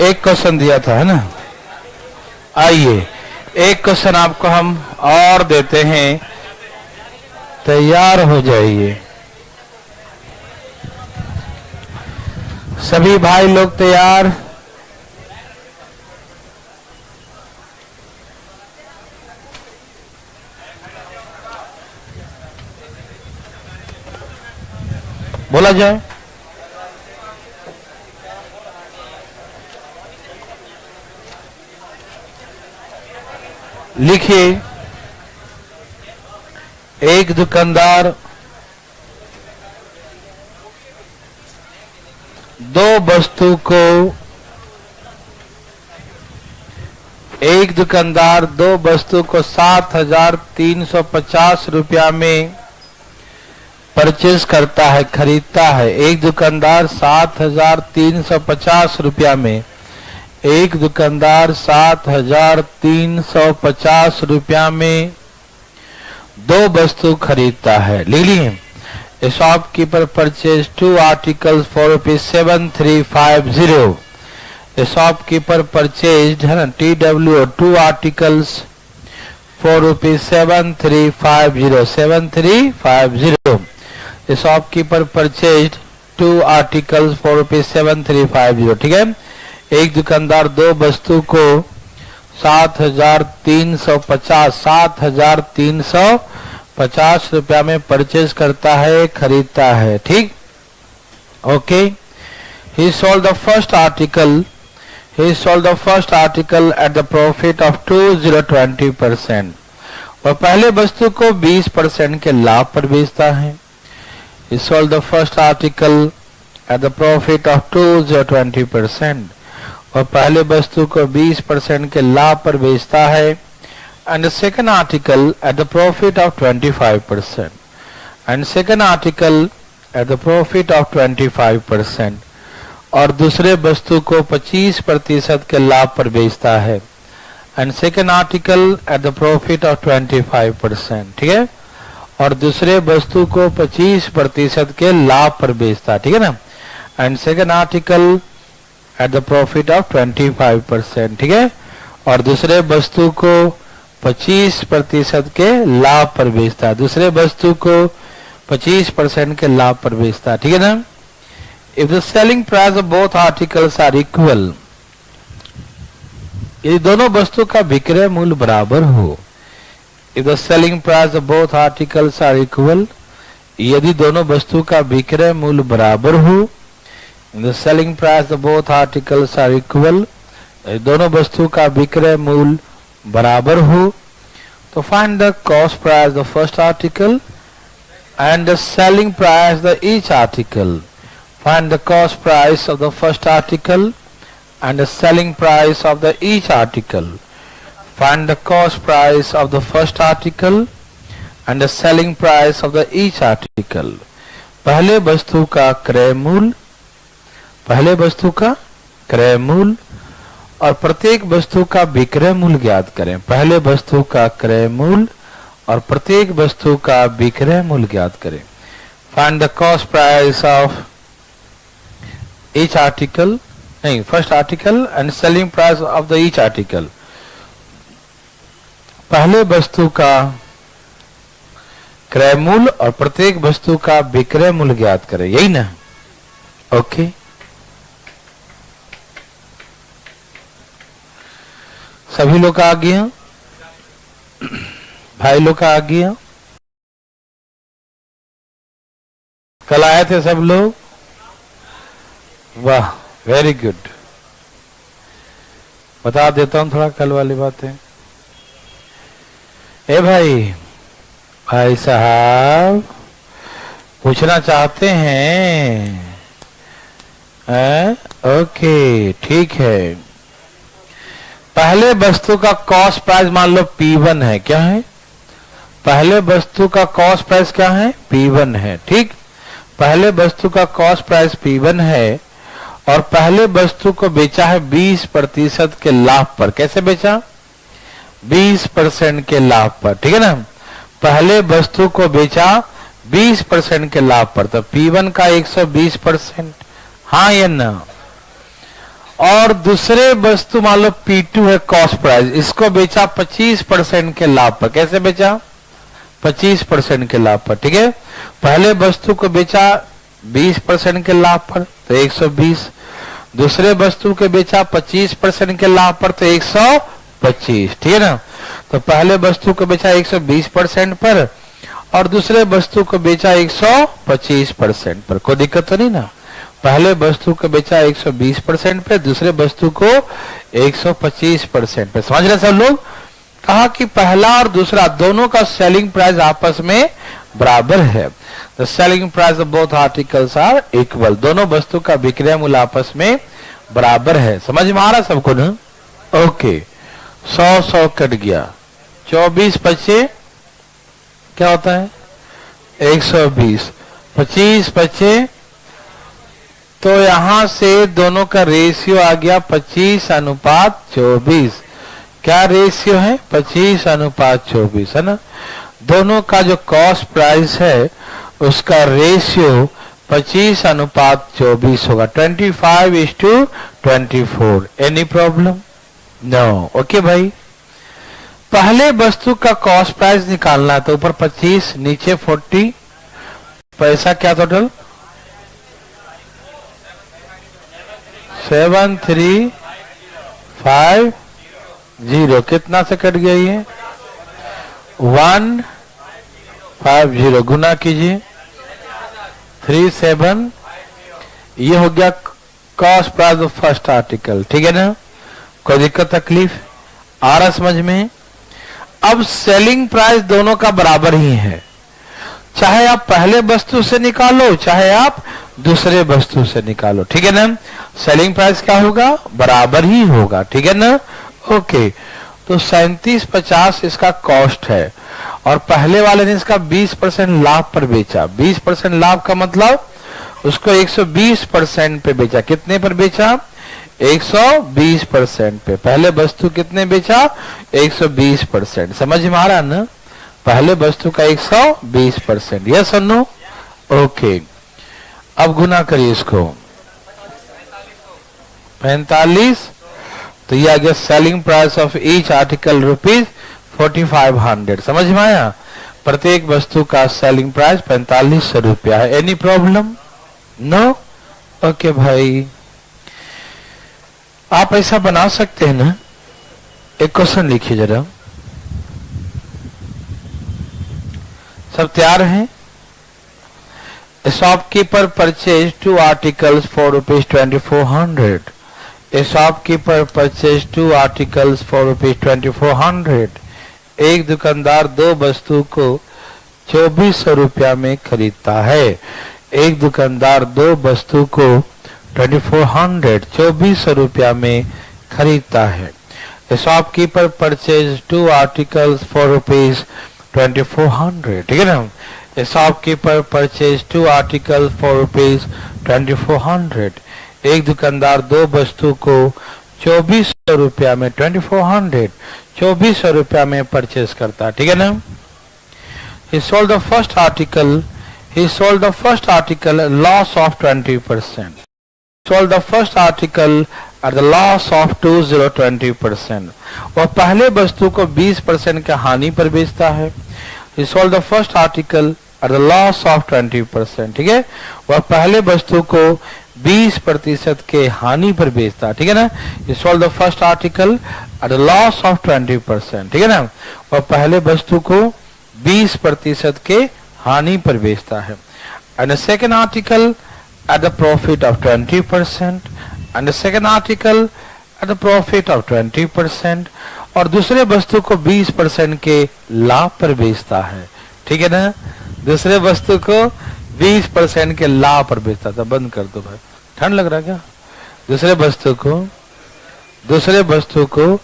एक क्वेश्चन दिया था, है ना। आइए एक क्वेश्चन आपको हम और देते हैं, तैयार हो जाइए सभी भाई लोग। तैयार? बोला जाए। लिखिए, एक दुकानदार दो वस्तु को एक दुकानदार दो वस्तु को 7,350 रुपया में परचेज करता है, खरीदता है। एक दुकानदार 7,350 रुपया में, एक दुकानदार 7,350 रुपया में दो वस्तु खरीदता है। लिख लिए, shopkeeper purchase 2 articles for ₹7350। Shopkeeper purchase, है ना, TWO 2 articles for ₹7350। 7350। Shopkeeper purchase 2 articles for ₹7350। ठीक है। एक दुकानदार दो वस्तु को 7,350 रुपया में परचेज करता है, खरीदता है। ठीक, okay. He sold the first article at the profit of 20% और पहले वस्तु को 20% के लाभ पर बेचता है। He sold the first article at the profit of 20% और पहले वस्तु को 20% के लाभ पर बेचता है। And the second article at the profit of 25%. And second article at the profit of 25%. और दूसरे वस्तु को 25% के लाभ पर बेचता है। And second article at the profit of 25%. ठीक है। और दूसरे वस्तु को 25% के लाभ पर बेचता है। ठीक है ना। And second article at the profit of 25%। ठीक है। और दूसरे वस्तु को 25% के लाभ पर बेचता है। दूसरे वस्तु को 25% के लाभ पर बेचता है। ठीक है ना। If the selling price of both articles are equal, यदि दोनों वस्तु का विक्रय मूल्य बराबर हो। If the selling price of both articles are equal, यदि दोनों वस्तु का विक्रय मूल्य बराबर हो। The selling price of both articles are equal, दोनों वस्तु का विक्रय मूल्य बराबर हो तो find the cost price of the first article and the selling price of each article. Find the cost price of the first article and the selling price of the each article. Find the cost price of the first article and the selling price of the each article. पहले वस्तु का क्रय मूल्य, पहले वस्तु का क्रय मूल्य और प्रत्येक वस्तु का विक्रय मूल्य ज्ञात करें। पहले वस्तु का क्रय मूल्य और प्रत्येक वस्तु का विक्रय मूल्य ज्ञात करें। Find the cost price of each article, नहीं, first article and selling price of the each article. पहले वस्तु का क्रय मूल्य और प्रत्येक वस्तु का विक्रय मूल्य ज्ञात करें। यही ना। ओके। सभी लोग आ गए, भाई लोग आ गए। कल आए थे सब लोग? वाह, वेरी गुड। बता देता हूं थोड़ा कल वाली बातें। ए भाई साहब पूछना चाहते हैं? ओके, ठीक है। पहले वस्तु का कॉस्ट प्राइस मान लो P1 है। क्या है? पहले वस्तु का कॉस्ट प्राइस क्या है? P1 है। ठीक, पहले वस्तु का कॉस्ट प्राइस P1 है और पहले वस्तु को बेचा है 20% के लाभ पर। कैसे बेचा? 20% के लाभ पर। ठीक है ना। पहले वस्तु को बेचा 20% के लाभ पर, तो P1 का 120%, हाँ या ना। और दूसरे वस्तु मान लो P2 है कॉस्ट प्राइस, इसको बेचा 25% के लाभ पर। कैसे बेचा? 25% के लाभ पर। ठीक है, पहले वस्तु को बेचा 20% के लाभ पर तो 120, दूसरे वस्तु के बेचा 25% के लाभ पर तो 125। ठीक है ना, तो पहले वस्तु को बेचा 120% पर और दूसरे वस्तु को बेचा 125% पर। कोई दिक्कत तो नहीं ना? पहले वस्तु को बेचा 120% पे, दूसरे वस्तु को 125% पे। समझ रहे सब लोग? कहा कि पहला और दूसरा दोनों का सेलिंग प्राइस आपस में बराबर है। The selling price of both articles are equal. दोनों वस्तु का विक्रय मूल्य आपस में बराबर है। समझ में आ रहा सबको ना? ओके, 100 कट गया, 24 बचे क्या होता है? 120, 25 बचे, तो यहां से दोनों का रेशियो आ गया 25:24। क्या रेशियो है? 25:24 है ना। दोनों का जो कॉस्ट प्राइस है उसका रेशियो 25:24 होगा, 25:24। Any problem? नो। ओके भाई, पहले वस्तु का कॉस्ट प्राइस निकालना है तो ऊपर 25 नीचे 40, पैसा क्या टोटल? 7350। कितना से कट गया ये? 150। गुना कीजिए 37, ये हो गया cost price of first article. ठीक है ना? कोई दिक्कत तकलीफ आ रहा समझ में? अब सेलिंग प्राइस दोनों का बराबर ही है, चाहे आप पहले वस्तु से निकालो चाहे आप दूसरे वस्तु से निकालो। ठीक है ना? सेलिंग प्राइस क्या होगा? बराबर ही होगा। ठीक है ना? ओके, तो 3750 इसका कॉस्ट है और पहले वाले ने इसका 20% लाभ पर बेचा। 20% लाभ का मतलब उसको 120% पे बेचा। कितने पर बेचा? 120% पे। पहले वस्तु कितने बेचा? 120%। समझ में आ रहा ना? पहले वस्तु का 120%। यस और नो? ओके, अब गुना करिए इसको 45, तो ये आ गया selling price of each article ₹4500। समझ में आया? प्रत्येक वस्तु का सेलिंग प्राइस 4500 रुपया है। Any problem? नो? ओके भाई, आप ऐसा बना सकते हैं ना? एक क्वेश्चन लिखिए जरा, सब तैयार हैं? A shopkeeper purchased 2 articles for ₹2400. A shopkeeper purchased 2 articles for ₹2400. एक दुकानदार दो वस्तु को 2400 रुपया में खरीदता है। एक दुकानदार दो वस्तु को 2400 रुपया में खरीदता है। A shopkeeper purchased 2 articles for ₹2400. ठीक है ना? A shopkeeper purchased 2 articles for ₹2400. एक दुकानदार दो वस्तु को 2400 रुपया में 2400 रुपया में परचेज करता है। ठीक है ना? He sold the first article loss of 20%. Sold the first article at the loss of 20%. और पहले वस्तु को 20% के हानि पर बेचता है। He sold the first article at the loss of 20%. ठीक है? वह पहले वस्तु को 20% के हानि पर बेचता है। ठीक है ना? He sold the first article at the loss of 20%. ठीक है ना? वह पहले वस्तु को 20% के हानि पर बेचता है। And the second article at the profit of 20%. And the second article at the profit of 20%. और दूसरे वस्तु को 20% के लाभ पर बेचता है। ठीक है ना? दूसरे वस्तु को 20% के लाभ पर बेचता था। बंद कर दो भाई, ठंड लग रहा क्या? दूसरे वस्तु को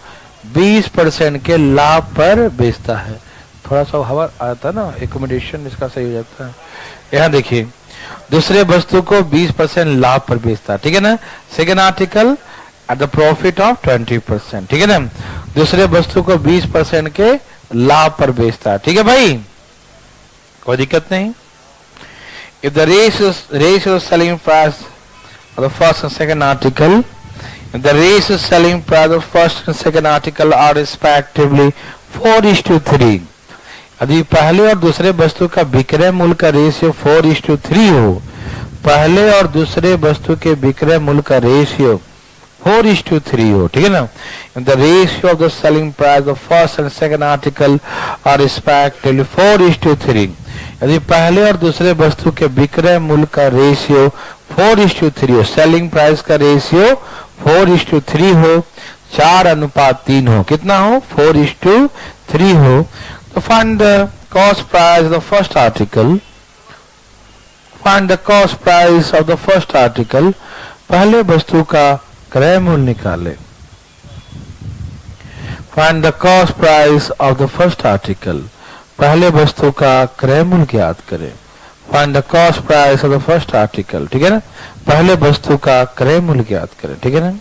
20% के लाभ पर बेचता है। थोड़ा सा हवा आता ना, एकोमोडेशन इसका सही हो जाता है। यहाँ देखिए, दूसरे वस्तु को 20% लाभ पर बेचता है। ठीक है ना? Second article at the profit of 20%। ठीक है ना? दूसरे वस्तु को 20% के लाभ पर बेचता है। ठीक है भाई, कोई दिक्कत नहीं। If the ratio selling price of the first and second article The ratio selling price of first and second article are respectively 4:3. यदि पहले और दूसरे वस्तु का विक्रय मूल्य का रेशियो 4:3 हो, पहले और दूसरे वस्तु के विक्रय मूल्य का रेशियो 4:3 हो, ठीक है ना? The ratio of the selling price of first and second article are respectively 4:3. यदि पहले और दूसरे वस्तु के विक्रय मूल्य का रेशियो 4:3 हो, सेलिंग प्राइस का रेशियो 4:3 हो, 4:3 हो, कितना हो? 4:3 हो, तो find the cost price of the first article. Find the cost price of the first article. पहले वस्तु का क्रय मूल्य निकाले. Find the cost price of the first article. पहले वस्तु का क्रय मूल्य ज्ञात करें. Find the cost price of the first article. ठीक है ना? पहले वस्तु का क्रय मूल्य ज्ञात करें. ठीक है ना?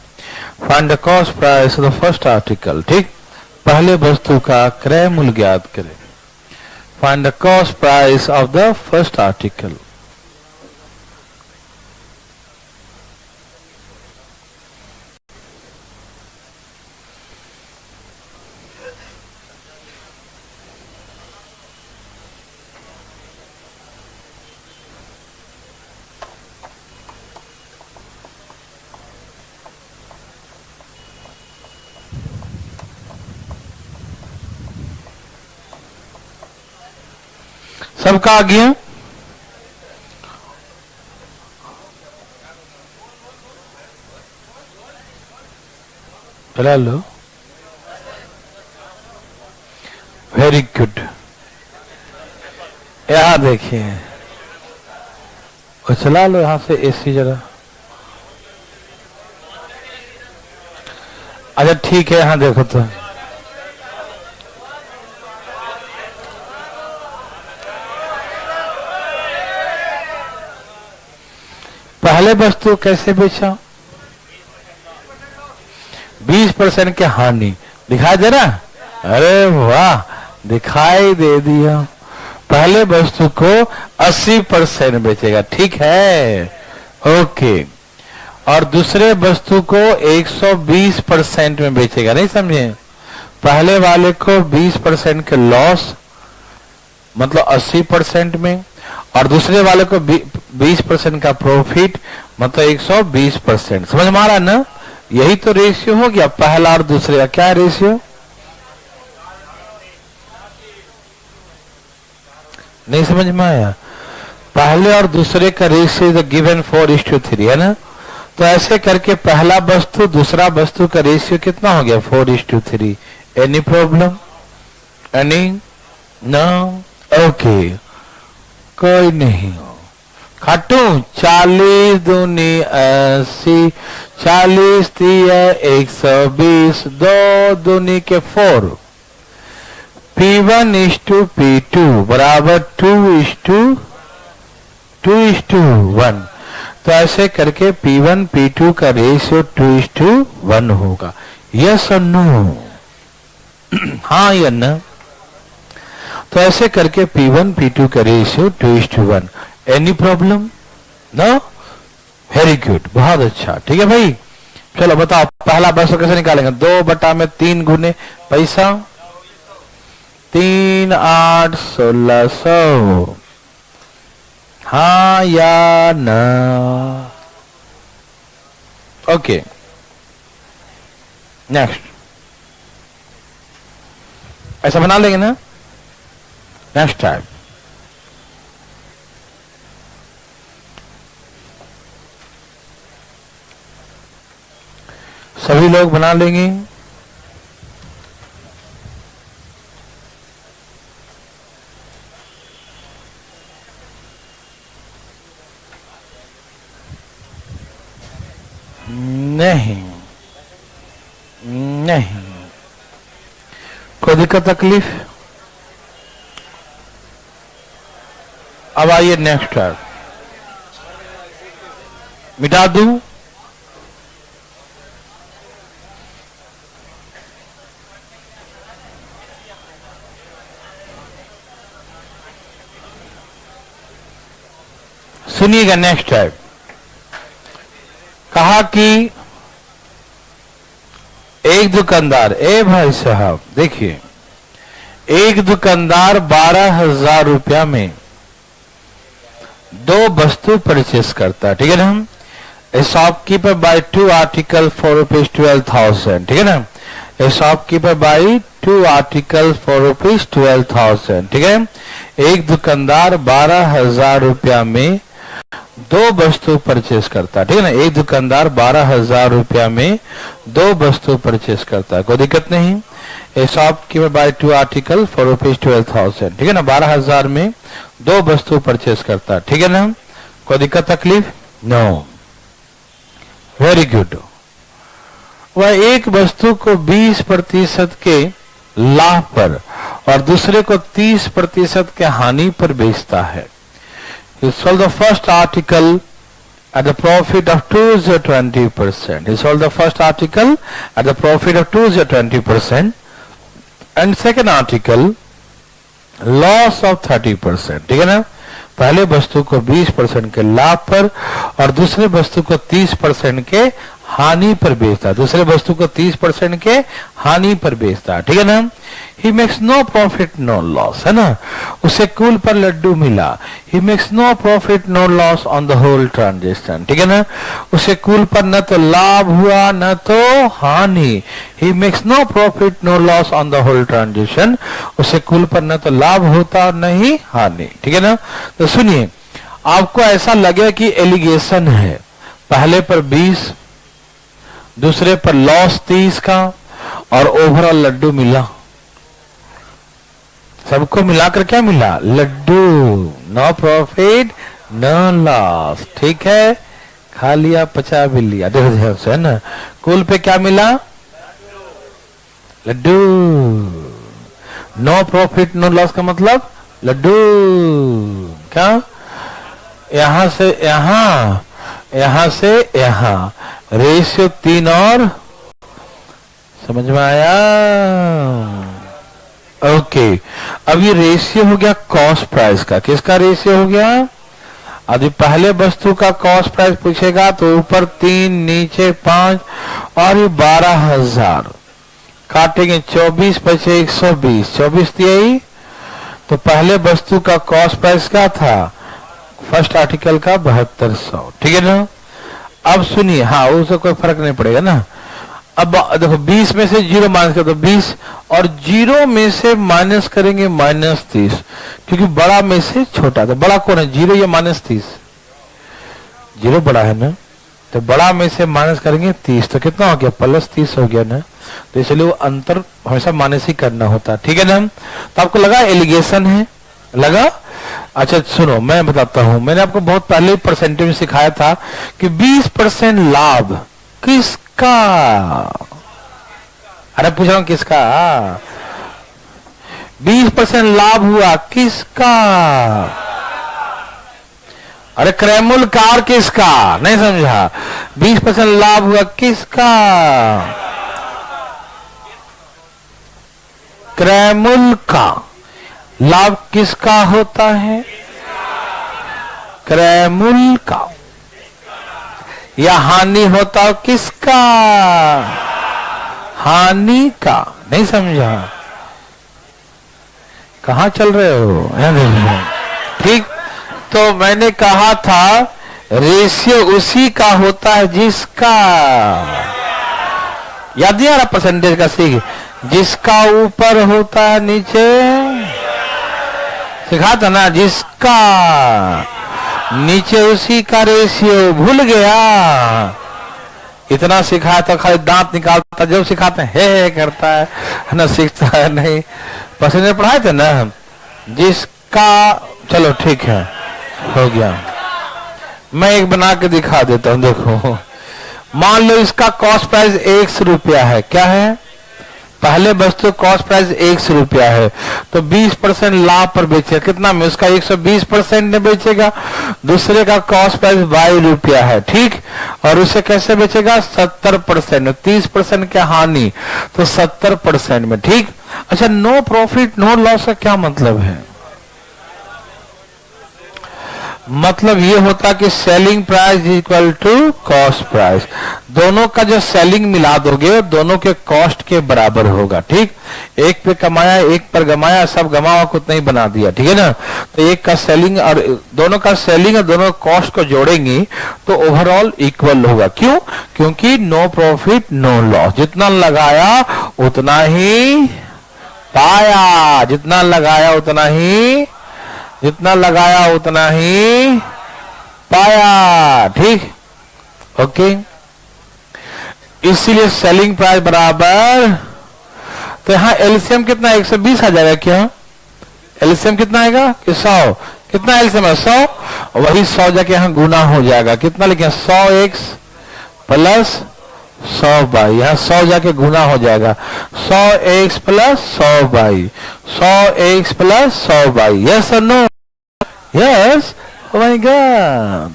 Find the cost price of the first article. ठीक, पहले वस्तु का क्रय मूल्य ज्ञात करें. Find the cost price of the first article. सबका आ गया? चला लो. Very good. यहां देखिए, और चला लो यहां से एसी जरा. अच्छा ठीक है, यहां देखो तो पहले वस्तु कैसे बेचा? 20% की हानि दिखाई दे रहा? अरे वाह, दिखाई दे दिया. पहले वस्तु को 80% बेचेगा, ठीक है, ओके. और दूसरे वस्तु को 120% में बेचेगा, नहीं समझे? पहले वाले को 20% के लॉस, मतलब 80% में, और दूसरे वाले को 20% का प्रॉफिट, मतलब 120%. समझ में आ रहा ना? यही तो रेशियो हो गया पहला और दूसरे का. क्या रेशियो? नहीं समझ में आया? पहले और दूसरे का रेशियो इज गिवन 4:3 है ना? तो ऐसे करके पहला वस्तु दूसरा वस्तु का रेशियो कितना हो गया? 4:3. Any problem? Any? No? Okay, कोई नहीं. खाटू 40 दूनी 80, 40 तिया 120, 2 दूनी के 4. P1:P2 बराबर 2:1. तो ऐसे करके P1 P2 का रेशियो 2:1 होगा. यस और नो? हाँ या ना? तो ऐसे करके P1 P2 का ratio 2:1. Any problem? No? Very good, बहुत अच्छा. ठीक है भाई, चलो बताओ पहला वस्तु कैसे निकालेंगे? 2/3 गुने पैसा, 3 8 1600. हाँ या ना? Okay, next. ऐसा बना लेंगे ना? नेक्स्ट टाइम सभी लोग बना लेंगे. नहीं नहीं, कोई दिक्कत तकलीफ? अब आइए नेक्स्ट टाइम. मिटा दूं? सुनिएगा. नेक्स्ट टाइम कहा कि एक दुकानदार, ए भाई साहब देखिए, एक दुकानदार 12,000 रुपया में दो वस्तु परचेस करता है, ठीक है ना। A shopkeeper buy 2 article for rupees 12,000, ठीक है ना। A shopkeeper buy 2 article for rupees 12,000, ठीक है। एक दुकानदार 12,000 रुपया में दो वस्तु परचेस करता है, ठीक है ना। एक दुकानदार 12,000 रुपया में दो वस्तु परचेस करता है, कोई दिक्कत नहीं। A shopkeeper buy 2 article for rupees 12,000, ठीक है ना। 12,000 में दो वस्तु परचेस करता है, ठीक है ना। कोई दिक्कत तकलीफ? No, very good. वह एक वस्तु को 20% के लाभ पर और दूसरे को 30% के हानि पर बेचता है। He sold the first article at the profit of 2 or 20%. He sold the first article at the profit of 2 or 20%, and second article loss of 30%, ठीक है ना। पहले वस्तु को 20% के लाभ पर और दूसरे वस्तु को 30% के हानि पर बेचता है, दूसरे वस्तु को 30% के हानि पर बेचता है, ठीक है ना। He makes no profit no loss, है ना। उसे कुल पर लड्डू मिला। He makes no profit no loss on the whole transaction, ठीक है ना। उसे कुल पर न तो लाभ हुआ न तो हानि। He makes no profit no loss on the whole transaction, उसे कुल पर न तो लाभ होता और न ही हानि, ठीक है ना। तो सुनिए, आपको ऐसा लगे कि एलिगेशन है, पहले पर 20, दूसरे पर लॉस 30 का और ओवरऑल लड्डू मिला। सबको मिलाकर क्या मिला? लड्डू। नो प्रॉफिट नो लॉस, ठीक है। खा लिया, पचा भी लिया, देखो है ना। कुल पे क्या मिला? लड्डू। नो प्रॉफिट नो लॉस का मतलब लड्डू। क्या? यहां से यहां, यहां से यहां, रेशियो 3 और, समझ में आया? ओके, अब ये रेशियो हो गया कॉस्ट प्राइस का। किसका रेशियो हो गया? अभी पहले वस्तु का कॉस्ट प्राइस पूछेगा तो ऊपर 3, नीचे 5 और ये 12,000 काटेंगे, 24 बचे 120, 24 दिया ही। तो पहले वस्तु का कॉस्ट प्राइस क्या था? फर्स्ट आर्टिकल का 7200, ठीक है ना। अब सुनिए, हाँ उससे कोई फर्क नहीं पड़ेगा ना। अब देखो 20 में से 0 माइनस कर दो 20, और 0 में से माइनस करेंगे -30, क्योंकि बड़ा में से छोटा। तो बड़ा कौन है, 0 या -30? 0 बड़ा है ना, तो बड़ा में से माइनस करेंगे 30, तो कितना हो गया? +30 हो गया ना। तो इसलिए वो अंतर हमेशा माइनस ही करना होता, ठीक है ना। तो आपको लगा एलिगेशन है? लगा? अच्छा सुनो, मैं बताता हूं। मैंने आपको बहुत पहले परसेंटेज में सिखाया था कि 20% लाभ किसका? अरे पूछ रहा हूं किसका? 20% लाभ हुआ किसका? अरे क्रैमुल कार किसका? नहीं समझा? 20% लाभ हुआ किसका? क्रैमुल का। लाभ किसका होता है? क्रैमुल का। या हानि होता किसका? हानि का। नहीं समझा? कहां चल रहे हो? ठीक, तो मैंने कहा था रेशियो उसी का होता है जिसका, याद नहीं आ रहा परसेंटेज का? सीख, जिसका ऊपर होता है नीचे, सिखा था ना। जिसका नीचे उसी का रेशियो। भूल गया? इतना सिखाया था, खाली दांत निकालता, जब सिखाते हैं हे करता है ना, सीखता है नहीं। परसेंटेज पढ़ाए थे ना। जिसका, चलो ठीक है, हो गया। मैं एक बना के दिखा देता हूं, देखो। मान लो इसका कॉस्ट प्राइस 100 रुपया है। क्या है? पहले वस्तु कॉस्ट प्राइस 100 रुपया है, तो 20% लाभ पर बेचेगा। कितना में? उसका 120% में बेचेगा। दूसरे का कॉस्ट प्राइस 22 रुपया है, ठीक। और उसे कैसे बेचेगा? 70%, 30% क्या हानि, तो 70% में, ठीक। अच्छा, नो प्रॉफिट नो लॉस का क्या मतलब है? मतलब ये होता कि selling price equal to cost price, दोनों का जो सेलिंग मिला दोगे दोनों के कॉस्ट के बराबर होगा। ठीक, एक पे कमाया एक पर गमाया, सब गमा हुआ कुछ नहीं बना दिया, ठीक है ना। तो एक का सेलिंग और दोनों का सेलिंग और दोनों कॉस्ट को जोड़ेंगे तो ओवरऑल इक्वल होगा। क्यों? क्योंकि नो प्रॉफिट नो लॉस, जितना लगाया उतना ही पाया, जितना लगाया उतना ही, जितना लगाया उतना ही पाया। ठीक, ओके। इसीलिए सेलिंग प्राइस बराबर, तो यहां एलसीएम कितना 120 आ जाएगा क्या? एलसीएम कितना आएगा कि 100, कितना एलसीएम है 100, वही 100 जाके यहां गुना हो जाएगा, कितना लिखे 100x प्लस 100y, यहाँ 100 जाके गुना हो जाएगा 100x plus 100y, 100x plus 100y। Yes और no? Yes. Oh my god,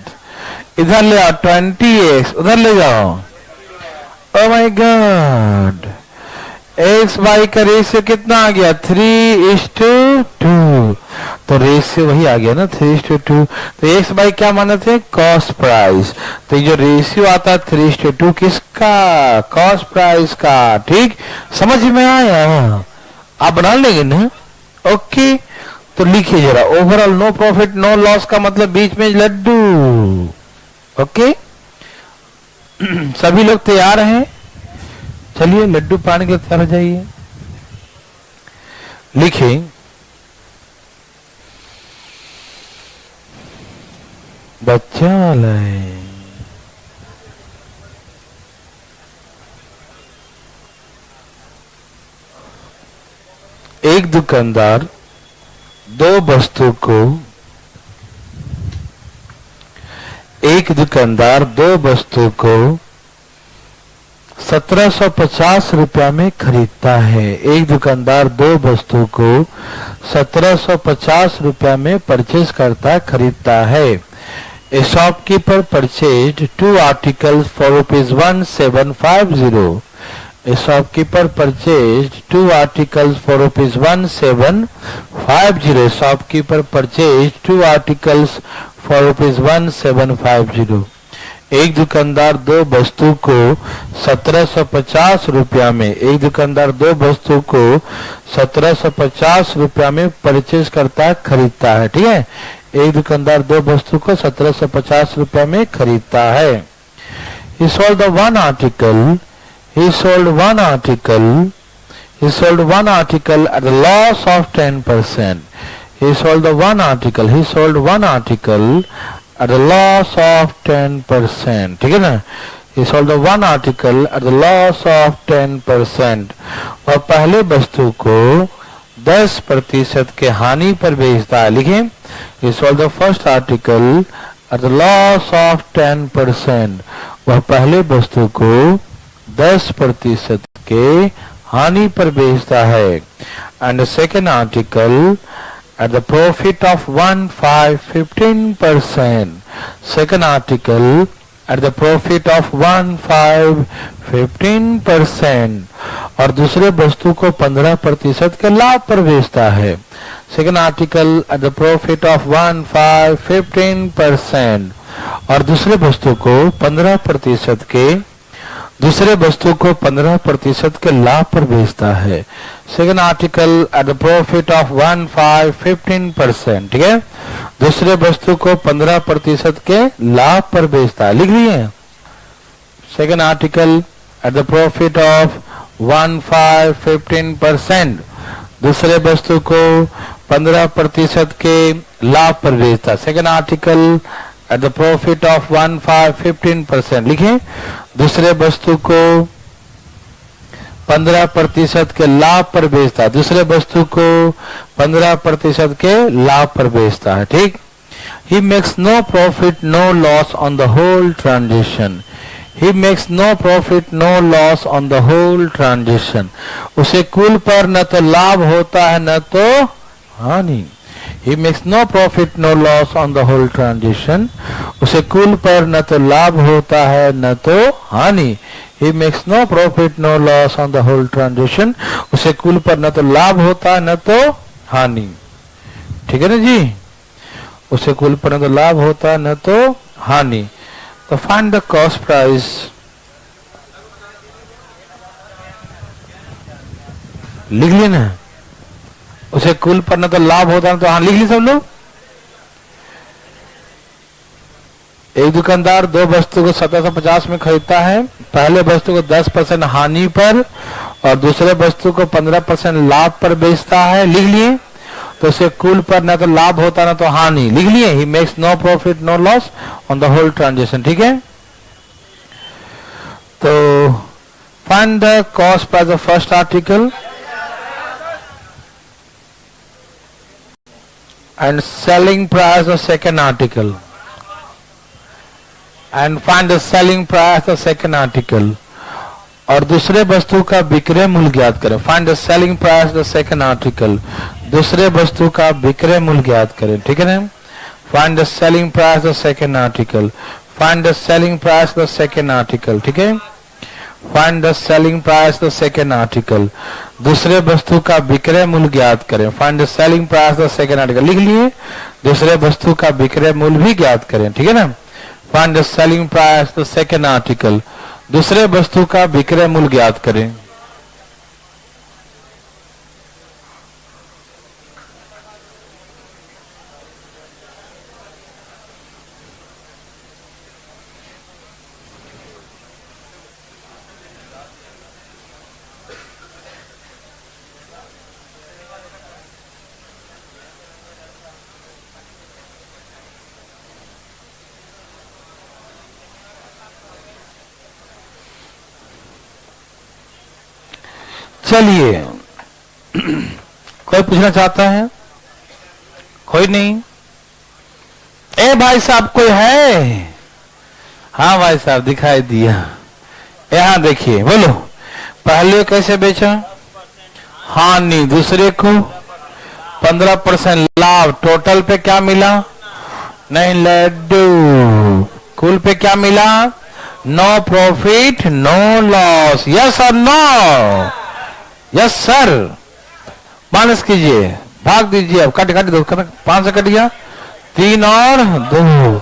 इधर ले आओ 20x, उधर ले जाओ। Oh my god, X Y का रेशियो कितना आ गया 3:2, तो रेशियो वही आ गया ना 3:2। तो एक्स वाई क्या माने थे? Cost price. तो ये जो रेशियो आता है 3:2 किसका? कॉस्ट प्राइस का। ठीक, समझ में आया? आप बना लेंगे ना? ओके, तो लिखिए जरा, overall no profit no loss का मतलब बीच में लड्डू। ओके, सभी लोग तैयार हैं? चलिए लड्डू पाने के लिए तैयार हो जाइए। लिखें, बच्चा वाला है। एक दुकानदार दो वस्तु को, एक दुकानदार दो वस्तु को 1750 रुपया में खरीदता है। एक दुकानदार दो वस्तु को 1750 रुपया में परचेज करता है, खरीदता है। ए shopkeeper purchase 2 articles for ₹1750। A shopkeeper purchase 2 articles for ₹1750। Shopkeeper purchase 2 articles for ₹1750। एक दुकानदार दो वस्तु को 1750 रुपया में, एक दुकानदार दो वस्तु को 1750 रुपया में परचेज करता है, खरीदता है। ठीक है, एक दुकानदार दो वस्तु को 1750 रुपया में खरीदता है। He sold the one article, he sold one article, he sold one article at the loss of 10%. He sold the one article, he sold one article at the loss of 10%. ठीक है ना? He sold the one article at the loss of 10%. वह पहले वस्तु को 10% के हानि पर बेचता है। लिखें, He sold the first article at the loss of 10%. वह पहले वस्तु को 10% के हानि पर बेचता है। And the second article at the profit of 15%. Second article at the profit of 15%. और दूसरे वस्तु को 15% के लाभ पर बेचता है। Second article at the profit of 15%. और दूसरे वस्तु को 15% के, दूसरे वस्तु को 15% के लाभ पर बेचता है। Second article at the profit of 15%। ठीक है, दूसरे वस्तु को 15% के लाभ पर बेचता है। लिख लिए? Second article at the profit of 15%, दूसरे वस्तु को 15% के लाभ पर बेचता है। Second article at the profit of 15%। लिखें, दूसरे वस्तु को 15% के लाभ पर बेचता है, दूसरे वस्तु को 15% के लाभ पर बेचता है। ठीक, he makes no profit no loss on the whole transaction. He makes no profit no loss on the whole transaction. उसे कुल पर न तो लाभ होता है न तो हानि। He makes no profit no loss on the whole transaction. उसे कुल पर न तो लाभ होता है न तो हानि। He makes no profit no loss on the whole transaction. उसे कुल पर न तो लाभ होता है न तो हानि। ठीक है ना जी? उसे कुल पर न तो लाभ होता न तो हानि। तो फाइंड द कॉस्ट प्राइस। लिख ली ना, उसे कुल पर न तो लाभ होता न तो हानि, लिख ली सब लोग। एक दुकानदार दो वस्तु को 1750 में खरीदता है। पहले वस्तु को 10% हानि पर और दूसरे वस्तु को 15% लाभ पर बेचता है। लिख लिए। तो उसे कुल पर न तो लाभ होता न तो हानि, लिख लिए। He makes no profit no loss on the whole transaction. ठीक है, तो find the cost price of first article and selling price of second article and find the selling price of second article. और दूसरे वस्तु का विक्रय मूल्य ज्ञात करें। Find the selling price of second article. दूसरे वस्तु का विक्रय मूल्य ज्ञात करें। ठीक है ना, find the selling price of second article. Find the selling price of second article. ठीक है, find the selling price of second article. दूसरे वस्तु का विक्रय मूल्य ज्ञात करें। Find the selling price of second article, लिख लिए। दूसरे वस्तु का विक्रय मूल्य भी ज्ञात करें। ठीक है ना, find the selling price of second article. दूसरे वस्तु का विक्रय मूल्य ज्ञात करें। चलिए, कोई पूछना चाहता है? कोई नहीं? ए भाई साहब कोई है? हाँ भाई साहब दिखाई दिया। यहां देखिए, बोलो। पहले कैसे बेचा? हानि। दूसरे को 15% लाभ। टोटल पे क्या मिला? नहीं लड्डू। कुल पे क्या मिला? No profit no loss. Yes और नो? Yes sir. माइनस कीजिए, भाग दीजिए। अब कट दो, 5 से कट गया। 3 और 2।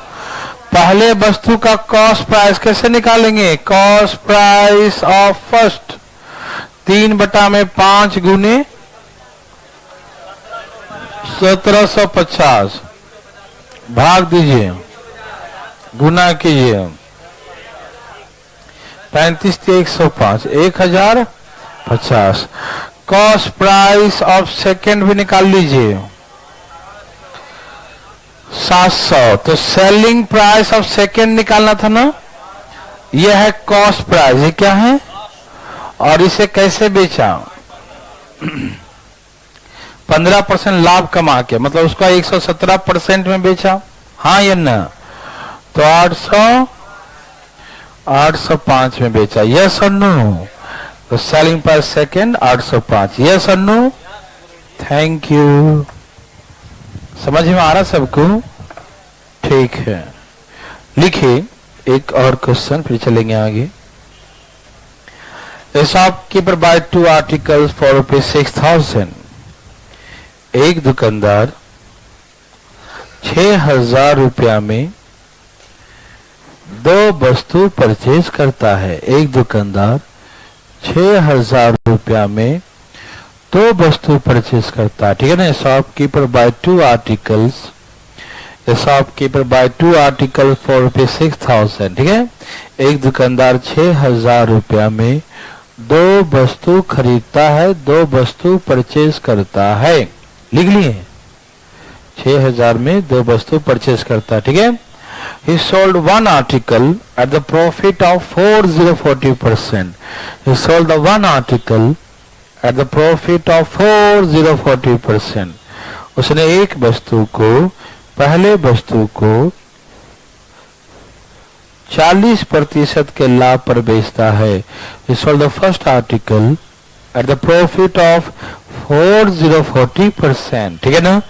पहले वस्तु का कॉस्ट प्राइस कैसे निकालेंगे? कॉस्ट प्राइस ऑफ फर्स्ट 3/5 गुने 1750 भाग दीजिए, गुना कीजिए। 35 से 105 1050। कॉस्ट प्राइस ऑफ सेकेंड भी निकाल लीजिए 700। तो सेलिंग प्राइस ऑफ सेकेंड निकालना था ना, यह है कॉस्ट प्राइस। ये क्या है? और इसे कैसे बेचा? 15% लाभ कमा के, मतलब उसका 117% में बेचा। हाँ या ना? तो 805 में बेचा। यस और नो? तो सेलिंग प्राइस सेकेंड 805। यस और नो? Thank you. समझ में आ रहा सबको? ठीक है, लिखिए एक और क्वेश्चन, फिर चलेंगे आगे। A shopkeeper buy 2 articles for ₹6,000। एक दुकानदार 6,000 रुपया में 2 वस्तु परचेज करता है। एक दुकानदार 6,000 रुपया में 2 वस्तु परचेज करता है। ठीक है ना? Shopkeeper buy 2 articles. Shopkeeper buy 2 article for ₹6,000। ठीक है, एक दुकानदार 6,000 रुपया में 2 वस्तु खरीदता है, 2 वस्तु परचेज करता है। लिख लिए? 6,000 में 2 वस्तु परचेज करता है। ठीक है, he sold 1 article at the profit of 40% he sold the 1 article at the profit of 40%। उसने एक वस्तु को, पहले वस्तु को 40% के लाभ पर बेचता है। he sold the first article at the profit of 40%। ठीक है ना?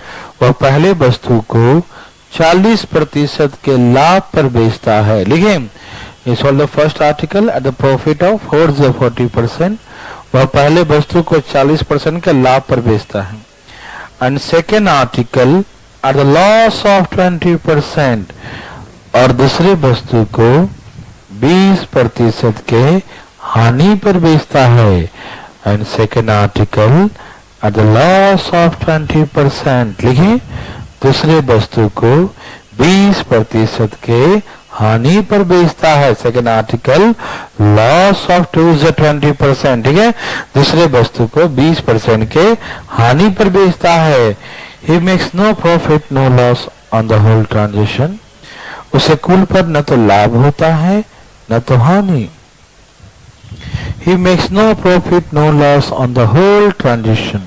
वह पहले वस्तु को 40% के लाभ पर बेचता है। लिखे? he sold the first article at the profit of 40%। वह पहले वस्तु को 40% के लाभ पर बेचता है। and second article at the loss of 20% और दूसरे वस्तु को 20% के हानि पर बेचता है। And second article at the loss of 20%, लिखिए दूसरे वस्तु को 20% के हानि पर बेचता है। सेकेंड आर्टिकल लॉस ऑफ 20%, ठीक है, दूसरे वस्तु को 20% के हानि पर बेचता है। He makes no profit no loss on the whole transaction, उसे कुल पर न तो लाभ होता है न तो हानि। He makes no profit no loss on the whole transaction,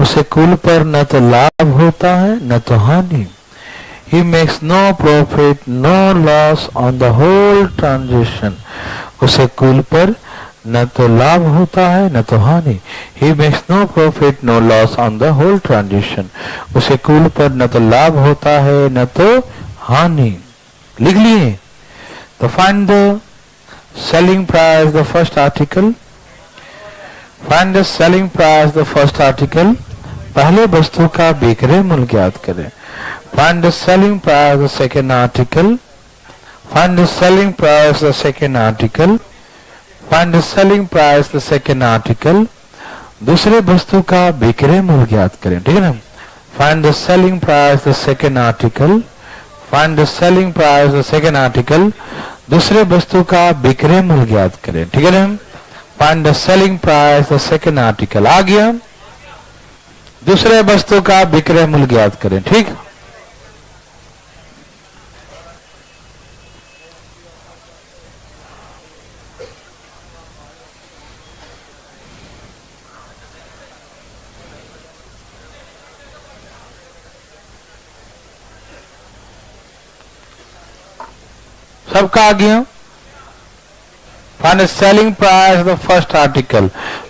उसे कुल पर न तो लाभ होता है न तो हानि। He makes no profit no loss on the whole transaction, उसे कुल पर न तो लाभ होता है न तो हानि। He makes no profit no loss on the whole transaction, उसे कुल पर न तो लाभ होता है न तो हानि। लिख लिए। तो find the selling price, the first article. Find the selling price, the first article. पहले वस्तु का बिक्री मूल्य ज्ञात करें। Find the selling price, the second article. Find the selling price, the second article. Find the selling price, the second article. दूसरे वस्तु का बिक्री मूल्य ज्ञात करें, ठीक है ना। Find the selling price, the second article. Find the selling price, the second article. दूसरे वस्तु का बिक्री मूल्य ज्ञात करें, ठीक है ना। Find the selling price the second article, आ गया। दूसरे वस्तु का बिक्री मूल्य ज्ञात करें, ठीक। सबका आ गया। Find selling price the first article,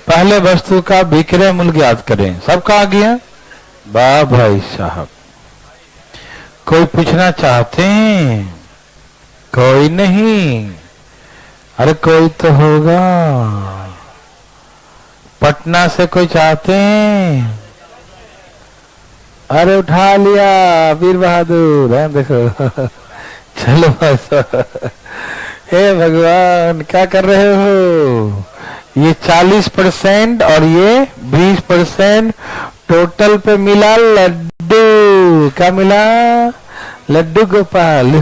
पहले वस्तु का बिक्री मूल्य ज्ञात करें। सबका आ गया। वाह भाई साहब, कोई पूछना चाहते हैं? कोई नहीं? अरे कोई तो होगा। पटना से कोई चाहते हैं? अरे उठा लिया वीर बहादुर है, देखो। चलो हे भगवान, क्या कर रहे हो? ये 40% और ये 20% टोटल पे मिला लड्डू। क्या मिला? लड्डू गोपाल।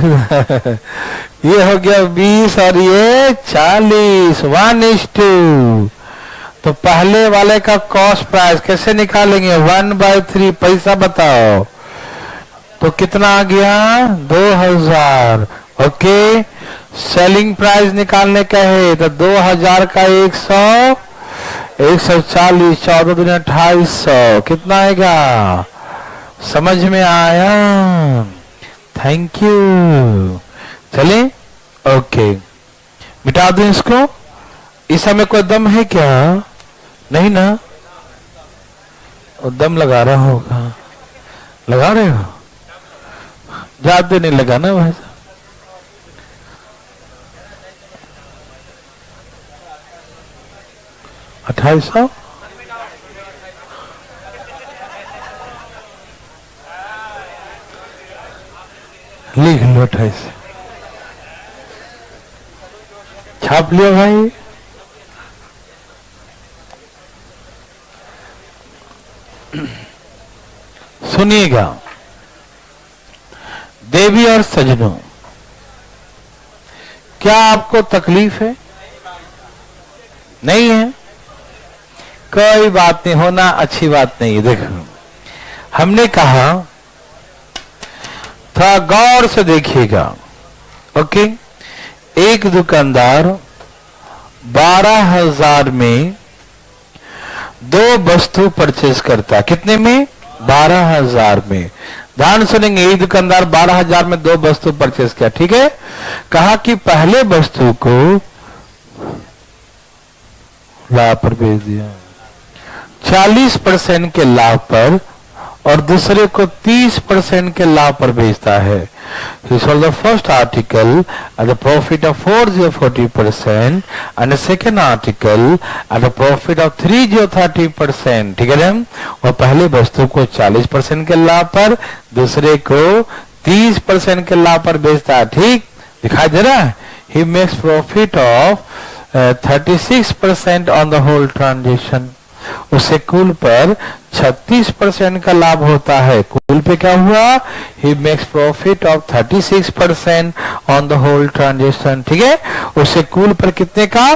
ये हो गया 20 और ये 40, 1:2। तो पहले वाले का कॉस्ट प्राइस कैसे निकालेंगे? 1/3। पैसा बताओ तो कितना आ गया? 2000। ओके, सेलिंग प्राइस निकालने का है तो 2000 का 100, 140, 14 दूनी 2800, कितना आएगा? समझ में आया? Thank you. चले, ओके, मिटा दूं इसको। इस समय कोई दम है क्या? नहीं ना? दम लगा रहा होगा। लगा रहे हो? ज्यादा नहीं लगाना भाई साहब। $2800 लिख लो। 2800 छाप लिया भाई। सुनिएगा देवी और सजनों, क्या आपको तकलीफ है? नहीं है? कोई बात नहीं, होना अच्छी बात नहीं है। देखो, हमने कहा थोड़ा गौर से देखिएगा। ओके, एक दुकानदार 12,000 में 2 वस्तु परचेज करता। कितने में? 12,000 में। ध्यान सुनेंगे, ये दुकानदार 12,000 में 2 वस्तु परचेज किया, ठीक है। कहा कि पहले वस्तु को लाभ पर बेच दिया 40% के लाभ पर और दूसरे को 30% के लाभ पर बेचता है। He sold the first article at a profit of 40% and the second article at a profit of 30% ठीक है ना। और पहले वस्तु को 40% के लाभ पर, दूसरे को 30% के लाभ पर बेचता है। ठीक दिखाई दे रहा है। He makes profit of 36% on the whole transaction। उसे कुल पर 36% का लाभ होता है। कुल पे क्या हुआ? He makes profit of 36% on the whole transaction। ठीक है, उसे कुल पर कितने का?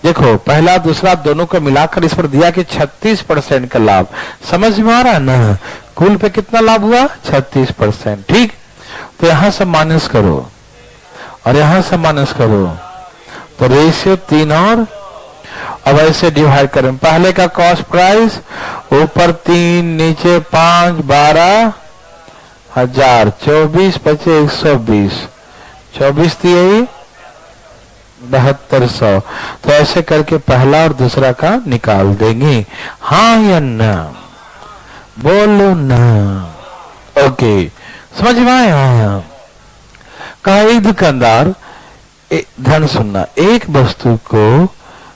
देखो पहला दूसरा दोनों को मिलाकर इस पर दिया कि 36% का लाभ। समझ में आ रहा है ना? कुल पे कितना लाभ हुआ? 36%। ठीक, तो यहां से माइनस करो और यहां से माइनस करो तो रेशियो 3 और अब ऐसे डिवाइड करें। पहले का कॉस्ट प्राइस ऊपर 3 नीचे 5 12,000 24 25 120 24 3 7200। तो ऐसे करके पहला और दूसरा का निकाल देंगे। हाँ या ना? बोलो ना। ओके, समझ में आया? कहा एक दुकानदार, ध्यान सुनना, एक वस्तु को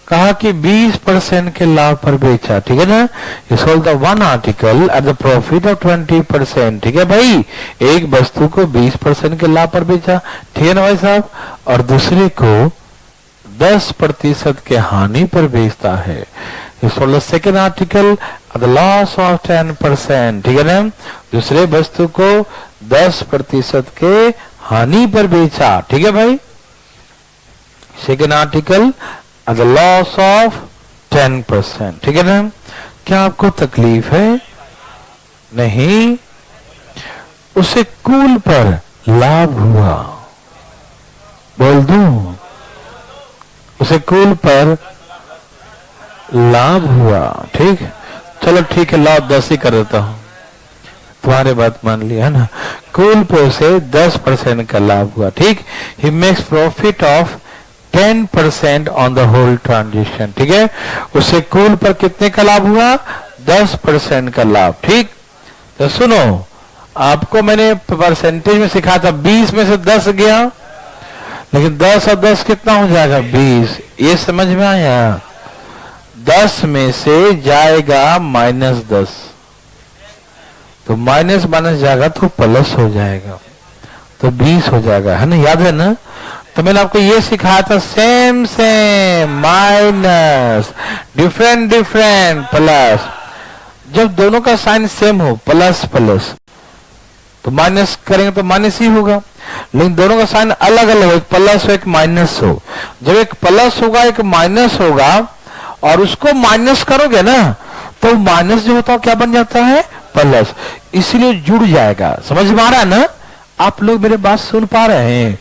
कहा कि 20% के लाभ पर बेचा। ठीक है ना? You sold the one article at the profit of 20%। ठीक है भाई, एक वस्तु को 20% के लाभ पर बेचा। ठीक है ना भाई साहब? और दूसरे को 10% के हानि पर बेचता है। You sold the second article at the loss of 10%। ठीक है ना? दूसरे वस्तु को 10% के हानि पर बेचा। ठीक है भाई? Second article at the loss of 10%। ठीक है ना? क्या आपको तकलीफ है? नहीं। उसे कुल पर लाभ हुआ। बोल दूं? उसे कुल पर लाभ हुआ। ठीक, चलो ठीक है, लाभ 10 ही कर देता हूं, तुम्हारे बात मान लिया ना। कुल पे उसे 10% का लाभ हुआ। ठीक, he makes profit of 10% on the whole transaction। ठीक है, उसे कुल पर कितने का लाभ हुआ? 10% का लाभ। ठीक, तो सुनो, आपको मैंने परसेंटेज में सिखाया था 20 में से 10 गया, लेकिन 10 और 10 कितना हो जाएगा? 20। ये समझ में आया? 10 में से जाएगा -10, तो माइनस माइनस जाएगा तो प्लस हो जाएगा, तो 20 हो जाएगा, है ना? याद है ना? तो मैंने आपको ये सिखाया था, same same minus, different different plus. जब दोनों का साइन सेम हो, प्लस प्लस, तो माइनस करेंगे तो माइनस ही होगा। लेकिन दोनों का साइन अलग अलग हो, एक प्लस हो एक माइनस हो। जब एक प्लस होगा एक माइनस होगा और उसको माइनस करोगे ना, तो माइनस जो होता है क्या बन जाता है? प्लस। इसीलिए जुड़ जाएगा। समझ में आ रहा है ना? आप लोग मेरे बात सुन पा रहे हैं?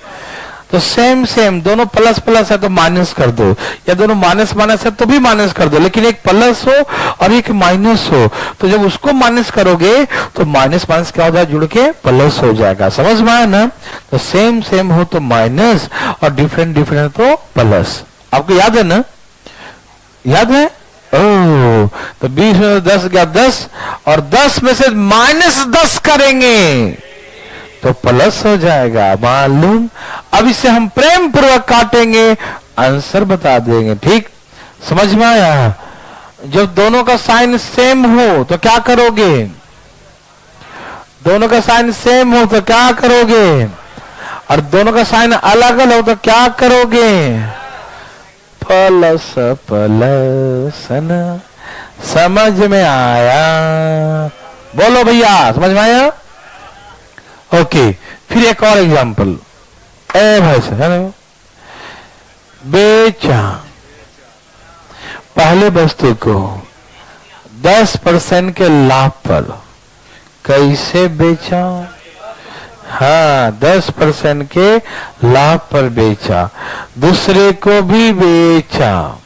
तो सेम सेम, दोनों प्लस प्लस है तो माइनस कर दो, या दोनों माइनस माइनस है तो भी माइनस कर दो, लेकिन एक प्लस हो और एक माइनस हो, तो जब उसको माइनस करोगे तो माइनस माइनस क्या हो जाएगा? जुड़ के प्लस हो जाएगा। समझ में आया ना? तो सेम सेम हो तो माइनस और डिफरेंट डिफरेंट तो प्लस। आपको याद है ना? याद है? ओह, तो 20 में 10 गया 10, और 10 में से -10 करेंगे तो प्लस हो जाएगा। मालूम? अब इसे हम प्रेम पूर्वक काटेंगे, आंसर बता देंगे। ठीक, समझ में आया? जब दोनों का साइन सेम हो तो क्या करोगे? दोनों का साइन सेम हो तो क्या करोगे? और दोनों का साइन अलग अलग हो तो क्या करोगे? प्लस प्लस ना। समझ में आया? बोलो भैया, समझ में आया? ओके, फिर एक और एग्जांपल। ए भाई साहब, बेचा पहले वस्तु को 10% के लाभ पर। कैसे बेचा? हाँ, 10% के लाभ पर बेचा। दूसरे को भी बेचा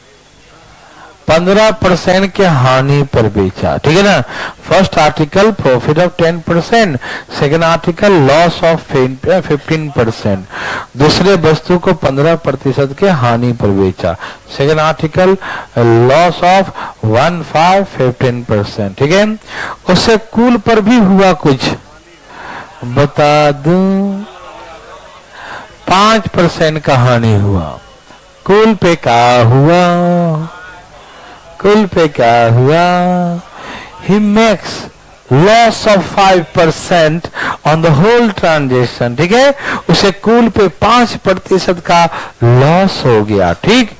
15% के हानि पर बेचा, ठीक है ना। First article profit of 10%, second article loss of 15%, दूसरे वस्तु को 15% के हानि पर बेचा, सेकेंड आर्टिकल लॉस ऑफ 15% ठीक है। उससे कुल पर भी हुआ कुछ बता दूं, 5% का हानि हुआ। कुल पे क्या हुआ, कुल पे क्या हुआ, he makes loss of 5% on the whole transaction, ठीक है। उसे कुल पे 5% का लॉस हो गया, ठीक।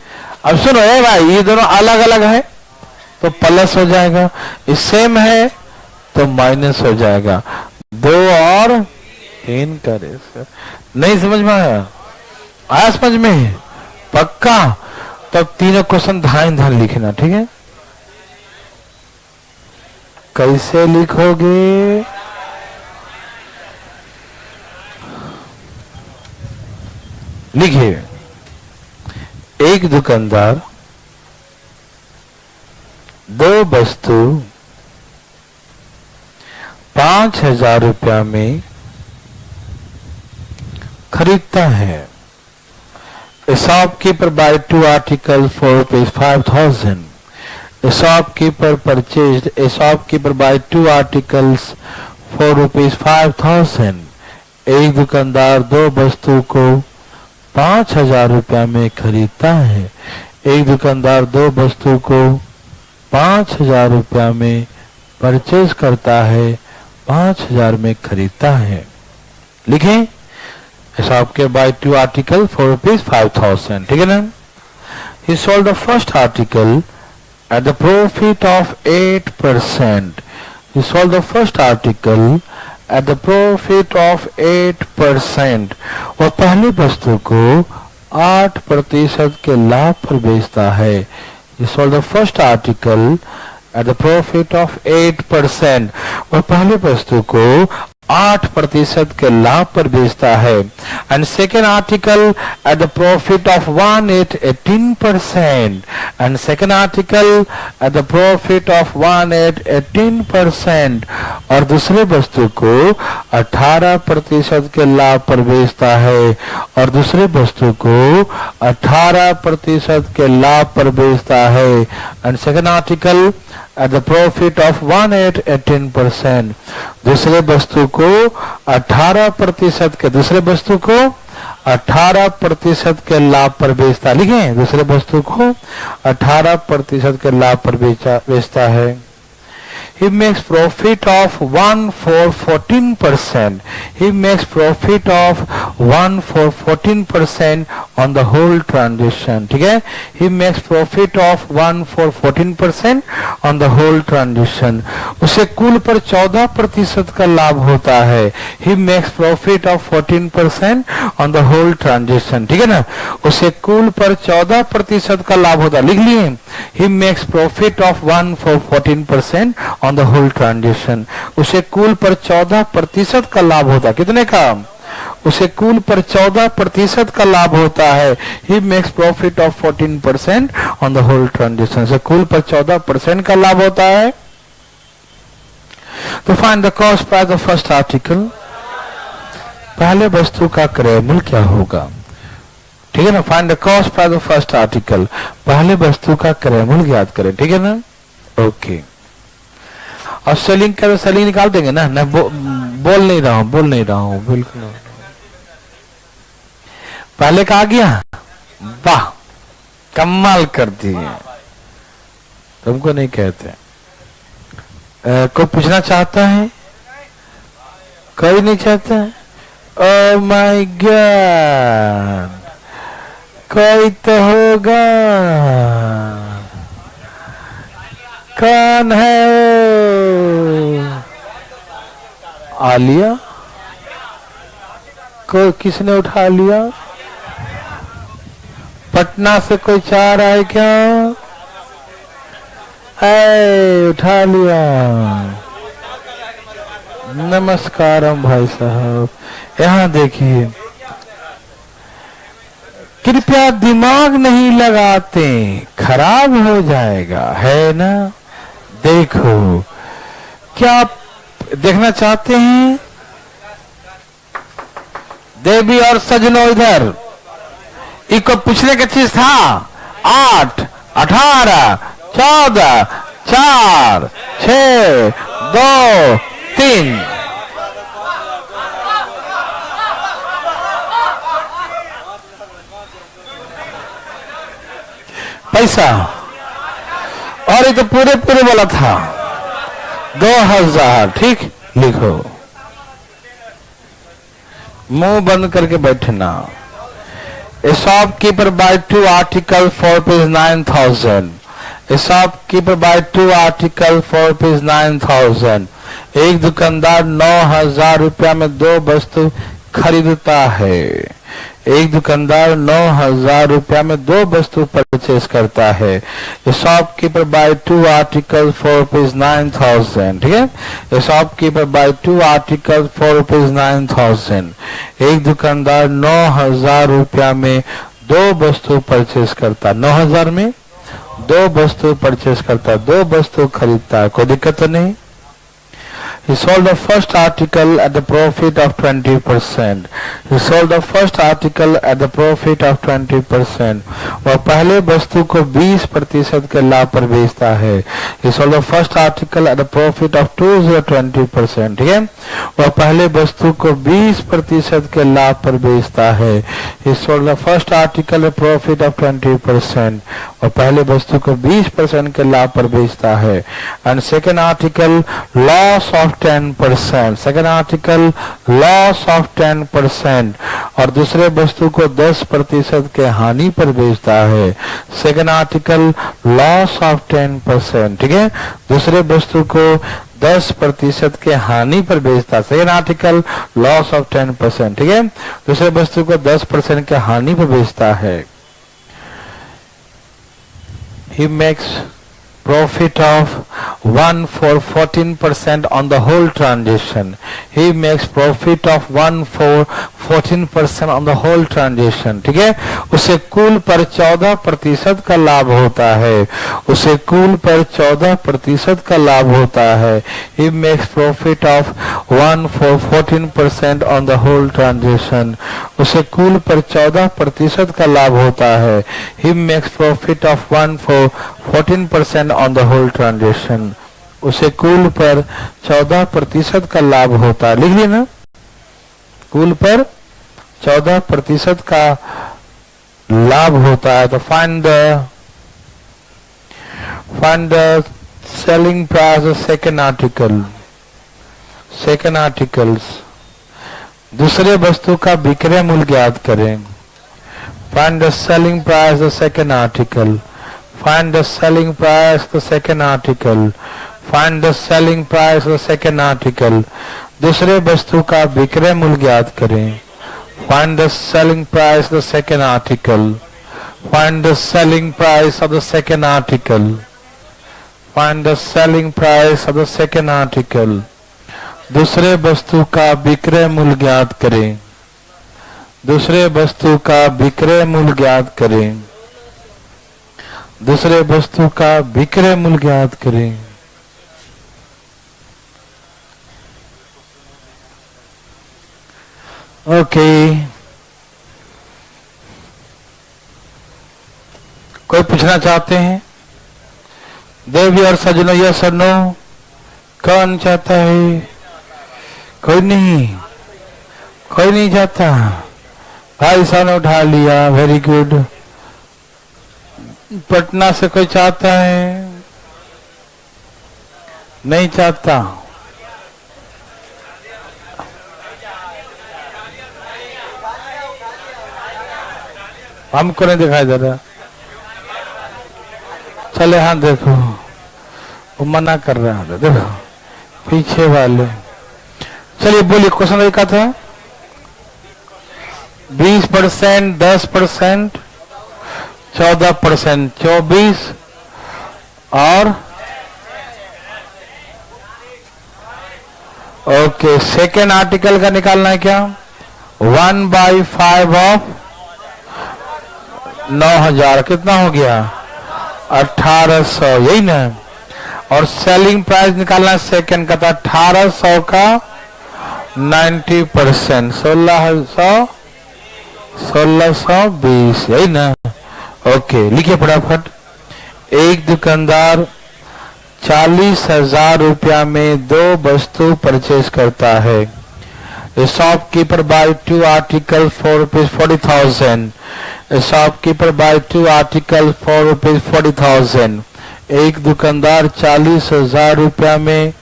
अब सुनो है भाई, ये दोनों अलग अलग है तो प्लस हो जाएगा, ये सेम है तो माइनस हो जाएगा। 2 और 3 करे सर, नहीं समझ में आया? आया समझ में? पक्का? तब तीनों क्वेश्चन ध्यान ध्यान लिखना, ठीक है। कैसे लिखोगे? लिखिए, एक दुकानदार 2 वस्तु 5,000 रुपया में खरीदता है। A shopkeeper buy 2 articles for ₹5,000. A shopkeeper purchased. A shopkeeper buy 2 articles for ₹5,000. एक दुकानदार 2 वस्तु को 5,000 रुपया में खरीदता है। एक दुकानदार 2 वस्तु को 5,000 रुपया में परचेज करता है, 5,000 में खरीदता है। लिखें, शॉपकीपर बाय 2 आर्टिकल for ₹5,000, ठीक है ना। He sold the first article at the profit of 8%. He sold the first article at the profit of 8%. और पहली वस्तु को 8% के लाभ पर बेचता है। He sold the first article at the profit of 8%. और पहली वस्तु को 8% के लाभ पर बेचता है। And second article at the profit of 18%। And second article at the profit of 18%। और दूसरे वस्तु को 18% के लाभ पर बेचता है। और दूसरे वस्तु को 18% के लाभ पर बेचता है। And second article at the profit of 18%। दूसरे वस्तु को 18% के, दूसरे वस्तु को 18% के लाभ पर बेचता, लिखें, दूसरे वस्तु को 18% के लाभ पर बेचता है। He makes profit of 14%. He makes profit of 14% on the whole transaction, ठीक है। He makes profit of 14% on the whole transaction. उसे कुल पर 14% का लाभ होता है। He makes profit of 14% on the whole transaction, ठीक है ना। उसे कुल पर 14% का लाभ होता है, लिख लिए। He makes profit of 14% on the whole transaction. उसे कुल पर 14% का लाभ होता है। कितने का? उसे कुल पर 14% का लाभ होता है। He makes profit of 14% on the whole transaction. उसे कुल पर 14% का लाभ होता है। तो find the cost price of first article. पहले वस्तु का क्रय मूल्य क्या होगा, ठीक है ना। Find the cost price of first article, पहले वस्तु का क्रय मूल्य ज्ञात करें, ठीक है ना। ओके, और सेलिंग का सेलिंग निकाल देंगे ना। मैं बोल नहीं रहा हूं बिल्कुल। पहले का आ गया, वाह कमाल कर दिए, तुमको नहीं कहते। कोई पूछना चाहता है? कोई नहीं चाहता है? ओह माय गॉड, कोई तो होगा। कौन है वो? आलिया? कोई किसने उठा लिया? पटना से कोई चाह रहा है क्या? उठा लिया। नमस्कारम भाई साहब। यहाँ देखिए कृपया दिमाग नहीं लगाते, खराब हो जाएगा, है ना। देखो क्या आप देखना चाहते हैं? देवी और सजनों इधर, इनको पूछने का चीज था। 8, 18, 14, 4, 6, 2, 3। पैसा और ये तो पूरे पूरे वाला था 2000। ठीक, लिखो। मुंह बंद करके बैठना। A shopkeeper buy 2 articles for rupees 9000. A shopkeeper buy 2 articles for rupees 9000. एक दुकानदार 9000 रुपया में 2 वस्तु खरीदता है। एक दुकानदार 9000 रुपया में 2 वस्तु परचेज करता है। A shopkeeper buy 2 articles for rupees 9000. ठीक है, A shopkeeper buy 2 articles for rupees 9000. एक दुकानदार 9000 रुपया में 2 वस्तु परचेज करता। 9000 में 2 वस्तु परचेज करता, 2 वस्तु खरीदता है। कोई दिक्कत तो नहीं। He sold the first article at the profit of 20%. He sold the first article at the profit of 20%. वह पहले वस्तु को 20% के लाभ पर बेचता है। He sold the first article at the profit of 20%. ठीक है, वह पहले वस्तु को 20% के लाभ पर बेचता है। He sold the first article at the profit of 20%. वह पहले वस्तु को 20% के लाभ पर बेचता है। And second article, loss of 10%. Second article loss of 10%, और दूसरे वस्तु को 10% के हानि पर बेचता है। Second article loss of 10%। ठीक है, दूसरे वस्तु को 10% के हानि पर बेचता है। Second article loss of 10%। ठीक है, दूसरे वस्तु को 10% के हानि पर बेचता है। He makes profit of 1 for 14% on the whole transaction. He makes profit of 1 for 14% on the whole transaction. ठीक है, उसे कुल पर 14% का लाभ होता है। उसे कुल पर 14% का लाभ होता है। He makes profit of 1 for 14% on the whole transaction. उसे कुल पर 14% का लाभ होता है। He makes profit of 1 for 14% on the whole transaction. उसे कुल पर 14% का लाभ होता है। लिख लिया ना, कुल पर 14% का लाभ होता है। तो find the selling price of second article. Second articles, दूसरे वस्तु का विक्रय मूल्य ज्ञात करें। Find the selling price of second article. Find the selling price of the second article. Find the selling price of the second article. दूसरे वस्तु का विक्रय मूल्य ज्ञात करें। Find the selling price of the second article. Find the selling price of the second article. Find the selling price of the second article. दूसरे वस्तु का विक्रय मूल्य ज्ञात करें। दूसरे वस्तु का विक्रय मूल्य ज्ञात करें। दूसरे वस्तु का विक्रय मूल्य ज्ञात करें। ओके, कोई पूछना चाहते हैं? देवी और सजनों, यस और नो? कौन चाहता है? कोई नहीं, कोई नहीं चाहता। भाई साहब ने उठा लिया, वेरी गुड। पटना से कोई चाहता है? नहीं चाहता। हमको नहीं दिखाई दे रहा। चले, हाँ देखो, वो मना कर रहा है, देखो पीछे वाले। चलिए बोलिए, क्वेश्चन लिखा था 20%, 10%, 14%, 24 और ओके। सेकेंड आर्टिकल का निकालना है क्या? 1/5 ऑफ 9,000 कितना हो गया 1800, यही ना। और सेलिंग प्राइस निकालना सेकंड का था 1800 का 90%, 1620, यही ना। ओके लिखिए फटाफट। एक दुकानदार 40,000 रुपया में 2 वस्तु परचेज करता है। A shopkeeper buy 2 articles for ₹40,000. A shopkeeper buy 2 articles for ₹40,000. एक दुकानदार 40,000 रुपया में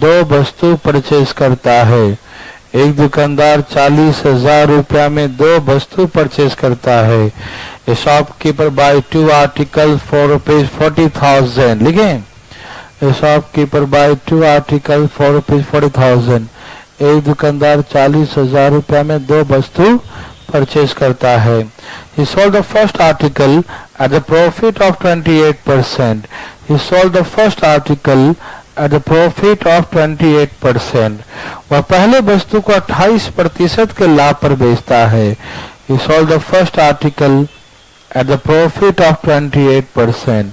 2 वस्तु परचेज करता है। एक दुकानदार 40,000 रुपया में 2 वस्तु परचेज करता है। A shopkeeper buy 2 articles for ₹40,000. लिखें। A shopkeeper buy 2 articles for ₹40,000. एक दुकानदार 40,000 रुपया में 2 वस्तु परचेज करता है। He sold the first article at the profit of 28%. He sold the first article at the profit of 28%. वह पहले वस्तु को 28% के लाभ पर बेचता है। He sold the first article at the profit of 28%.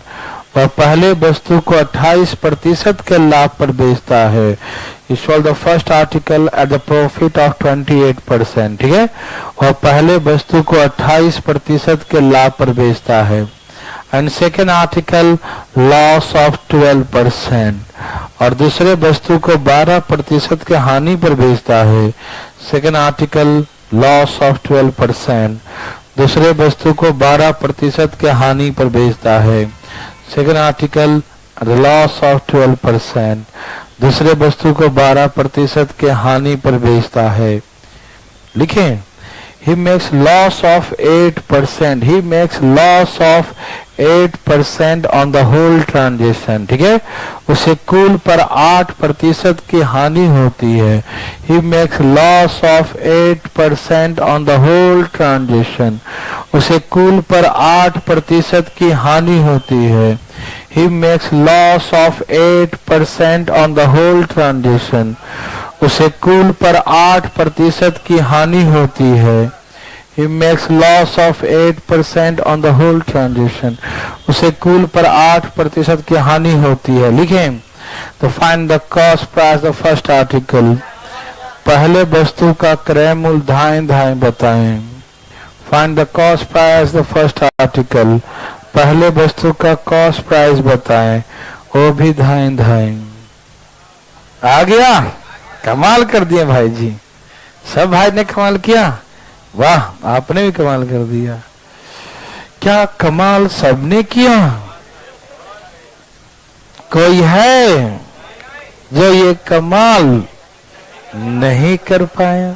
वह पहले वस्तु को 28% के लाभ पर बेचता है। He sold the first article at the profit of 28%. ठीक है, वह पहले वस्तु को 28% के लाभ पर बेचता है। And second article loss of 12%. और दूसरे वस्तु को 12% के हानि पर बेचता है। Second article loss of 12%. दूसरे वस्तु को 12% के हानि पर बेचता है। Second article the loss of 12%. दूसरे वस्तु को 12% के हानि पर बेचता है। लिखें। He makes loss of 8%. He makes loss of 8% on the whole transaction. ठीक है, उसे कुल पर 8% की हानि होती है। He makes loss of 8% on the whole transaction. उसे कुल पर 8% की हानि होती है। He makes loss of 8% on the whole transaction. उसे कुल पर 8% की हानि होती है। He makes loss of 8% on the whole transaction. उसे कुल पर 8% की हानि होती है। लिखें। तो find the cost price of first article. पहले वस्तु का क्रय मूल्य दाएं दाएं बताएं। Find the cost price of first article. पहले वस्तु का कॉस्ट प्राइस बताएं, वो भी दाएं दाएं। आ गया? कमाल कर दिया भाई जी, सब भाई ने कमाल किया। वाह, आपने भी कमाल कर दिया। क्या कमाल सबने किया? कोई है जो ये कमाल नहीं कर पाया?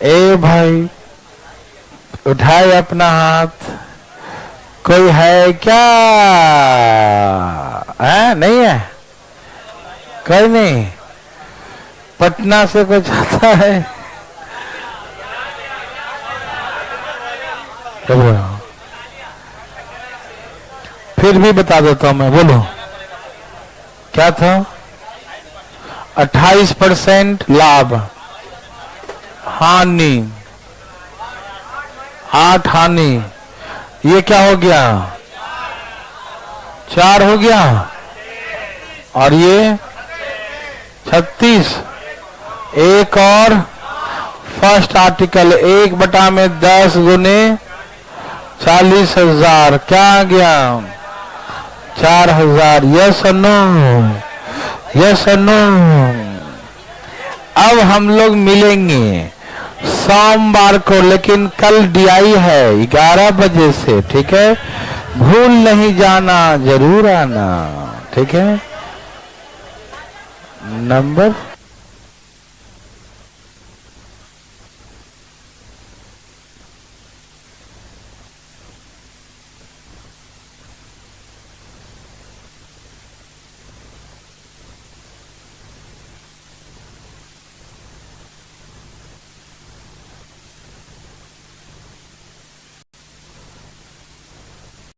ए भाई उठाए अपना हाथ। कोई है क्या? नहीं है? कोई नहीं? पटना से कुछ आता है? फिर भी बता देता हूं मैं, बोलो क्या था? 28% लाभ, हानि 8 हानि, ये क्या हो गया? 4 हो गया, और ये 36। एक और फर्स्ट आर्टिकल 1/10 गुने 40,000 क्या आ गया? 4,000। यस और नो? यस और नो? अब हम लोग मिलेंगे सोमवार को, लेकिन कल डीआई है 11 बजे से। ठीक है, भूल नहीं जाना, जरूर आना। ठीक है, नंबर